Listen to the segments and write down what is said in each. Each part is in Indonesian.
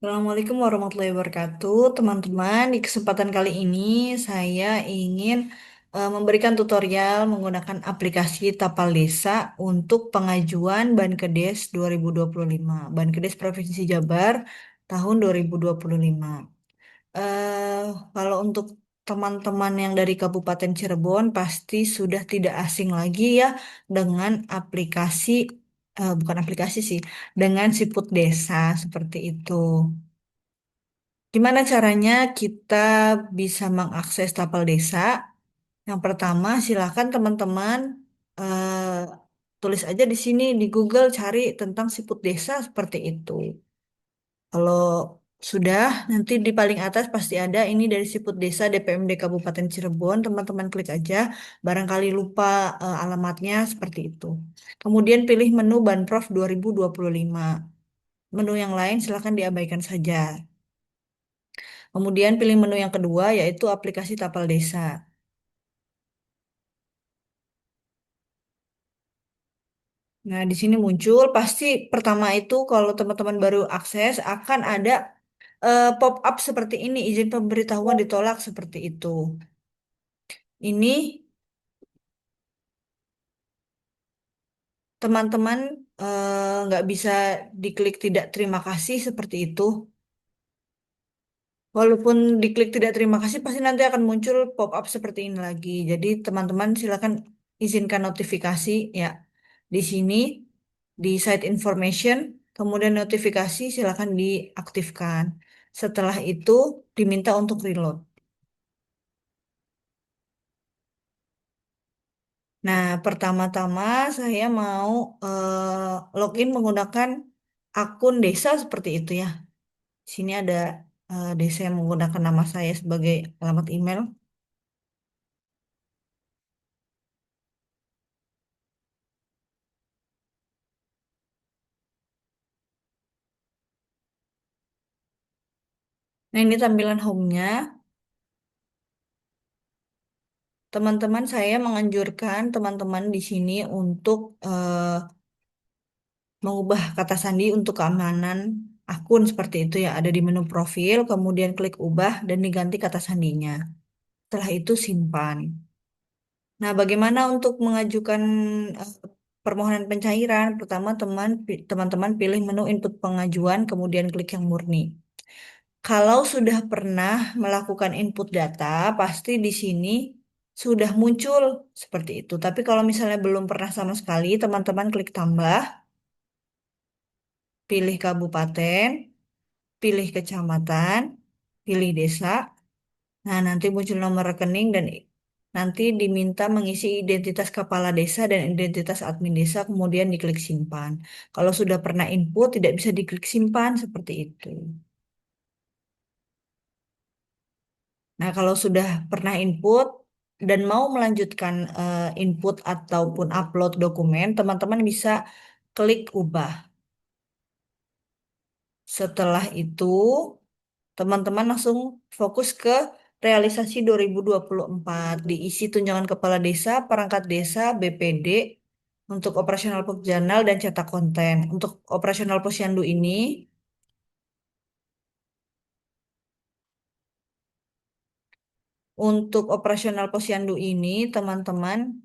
Assalamualaikum warahmatullahi wabarakatuh, teman-teman. Di kesempatan kali ini saya ingin memberikan tutorial menggunakan aplikasi Tapal Desa untuk pengajuan Bankedes 2025, Bankedes Provinsi Jabar tahun 2025. Eh, Kalau untuk teman-teman yang dari Kabupaten Cirebon pasti sudah tidak asing lagi ya dengan aplikasi, bukan aplikasi sih, dengan Siput Desa seperti itu. Gimana caranya kita bisa mengakses Tapal Desa? Yang pertama, silakan teman-teman tulis aja di sini di Google cari tentang siput desa seperti itu. Kalau sudah, nanti di paling atas pasti ada ini dari siput desa DPMD Kabupaten Cirebon. Teman-teman klik aja, barangkali lupa alamatnya seperti itu. Kemudian pilih menu Banprov 2025. Menu yang lain silakan diabaikan saja. Kemudian pilih menu yang kedua yaitu aplikasi Tapal Desa. Nah, di sini muncul pasti pertama itu kalau teman-teman baru akses akan ada pop-up seperti ini, izin pemberitahuan ditolak seperti itu. Ini teman-teman nggak bisa diklik tidak terima kasih seperti itu. Walaupun diklik tidak terima kasih, pasti nanti akan muncul pop-up seperti ini lagi. Jadi teman-teman silakan izinkan notifikasi ya. Di sini di site information, kemudian notifikasi silakan diaktifkan. Setelah itu diminta untuk reload. Nah, pertama-tama saya mau login menggunakan akun desa seperti itu ya. Sini ada desa yang menggunakan nama saya sebagai alamat email. Nah, ini tampilan home-nya. Teman-teman, saya menganjurkan teman-teman di sini untuk mengubah kata sandi untuk keamanan akun seperti itu ya. Ada di menu profil, kemudian klik ubah dan diganti kata sandinya. Setelah itu simpan. Nah, bagaimana untuk mengajukan eh, permohonan pencairan? Pertama, teman-teman pilih menu input pengajuan, kemudian klik yang murni. Kalau sudah pernah melakukan input data, pasti di sini sudah muncul seperti itu. Tapi kalau misalnya belum pernah sama sekali, teman-teman klik tambah, pilih kabupaten, pilih kecamatan, pilih desa. Nah, nanti muncul nomor rekening dan nanti diminta mengisi identitas kepala desa dan identitas admin desa, kemudian diklik simpan. Kalau sudah pernah input, tidak bisa diklik simpan seperti itu. Nah, kalau sudah pernah input dan mau melanjutkan input ataupun upload dokumen, teman-teman bisa klik ubah. Setelah itu, teman-teman langsung fokus ke realisasi 2024, diisi tunjangan kepala desa, perangkat desa, BPD, untuk operasional jurnal dan cetak konten. Untuk operasional posyandu ini, teman-teman,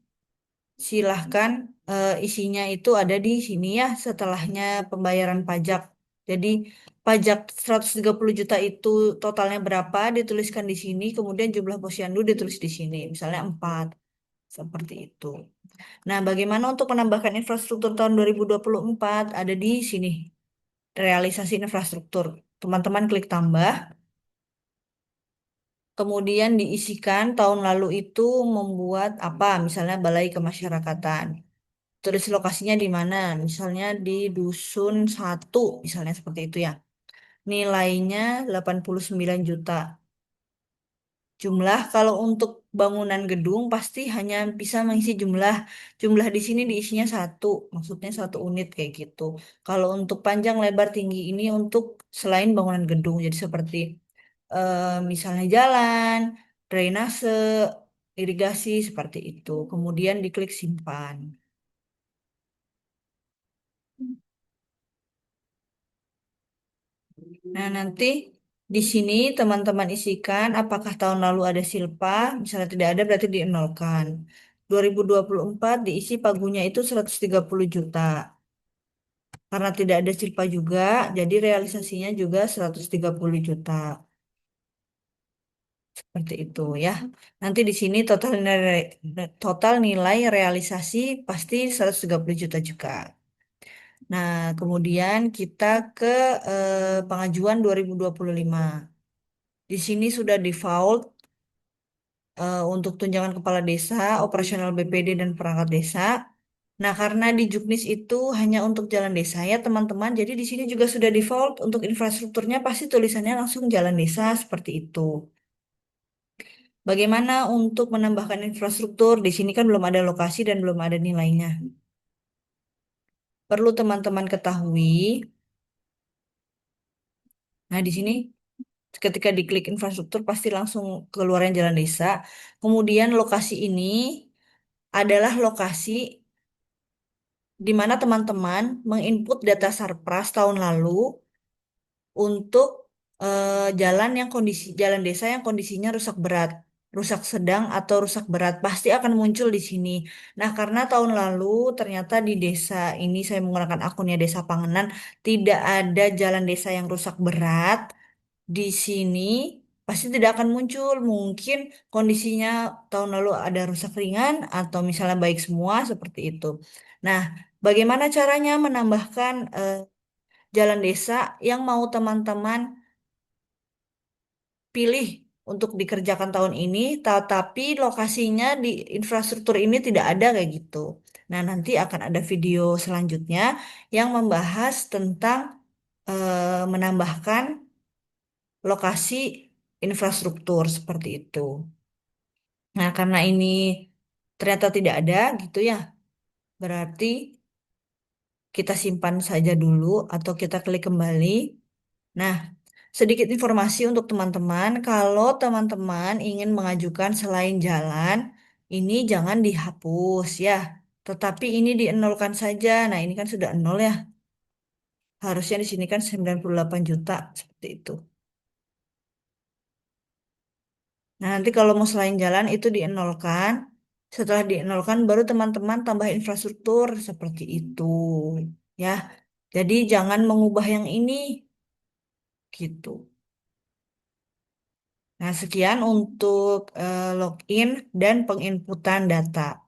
silahkan isinya itu ada di sini ya setelahnya pembayaran pajak. Jadi pajak 130 juta itu totalnya berapa dituliskan di sini, kemudian jumlah posyandu ditulis di sini, misalnya 4, seperti itu. Nah, bagaimana untuk menambahkan infrastruktur tahun 2024? Ada di sini, realisasi infrastruktur. Teman-teman klik tambah, kemudian diisikan tahun lalu itu membuat apa, misalnya balai kemasyarakatan. Tulis lokasinya di mana, misalnya di Dusun satu, misalnya seperti itu ya. Nilainya 89 juta. Jumlah kalau untuk bangunan gedung pasti hanya bisa mengisi jumlah. Jumlah di sini diisinya satu, maksudnya satu unit kayak gitu. Kalau untuk panjang lebar tinggi ini untuk selain bangunan gedung, jadi seperti misalnya jalan, drainase, irigasi seperti itu. Kemudian diklik simpan. Nah, nanti di sini teman-teman isikan apakah tahun lalu ada silpa, misalnya tidak ada berarti dienolkan. 2024 diisi pagunya itu 130 juta. Karena tidak ada silpa juga, jadi realisasinya juga 130 juta. Seperti itu ya. Nanti di sini total nilai realisasi pasti 130 juta juga. Nah, kemudian kita ke pengajuan 2025. Di sini sudah default untuk tunjangan kepala desa, operasional BPD dan perangkat desa. Nah, karena di Juknis itu hanya untuk jalan desa ya teman-teman. Jadi di sini juga sudah default untuk infrastrukturnya pasti tulisannya langsung jalan desa seperti itu. Bagaimana untuk menambahkan infrastruktur? Di sini kan belum ada lokasi dan belum ada nilainya. Perlu teman-teman ketahui. Nah, di sini ketika diklik infrastruktur pasti langsung keluarnya jalan desa. Kemudian lokasi ini adalah lokasi di mana teman-teman menginput data Sarpras tahun lalu untuk jalan desa yang kondisinya rusak berat, rusak sedang atau rusak berat pasti akan muncul di sini. Nah, karena tahun lalu ternyata di desa ini saya menggunakan akunnya Desa Pangenan tidak ada jalan desa yang rusak berat. Di sini pasti tidak akan muncul. Mungkin kondisinya tahun lalu ada rusak ringan atau misalnya baik semua seperti itu. Nah, bagaimana caranya menambahkan jalan desa yang mau teman-teman pilih untuk dikerjakan tahun ini, tetapi lokasinya di infrastruktur ini tidak ada kayak gitu. Nah, nanti akan ada video selanjutnya yang membahas tentang menambahkan lokasi infrastruktur seperti itu. Nah, karena ini ternyata tidak ada gitu ya, berarti kita simpan saja dulu atau kita klik kembali. Nah, sedikit informasi untuk teman-teman, kalau teman-teman ingin mengajukan selain jalan, ini jangan dihapus ya, tetapi ini dienolkan saja. Nah, ini kan sudah nol ya. Harusnya di sini kan 98 juta seperti itu. Nah, nanti kalau mau selain jalan itu dienolkan. Setelah dienolkan baru teman-teman tambah infrastruktur seperti itu. Ya. Jadi jangan mengubah yang ini gitu. Nah, sekian untuk login dan penginputan data.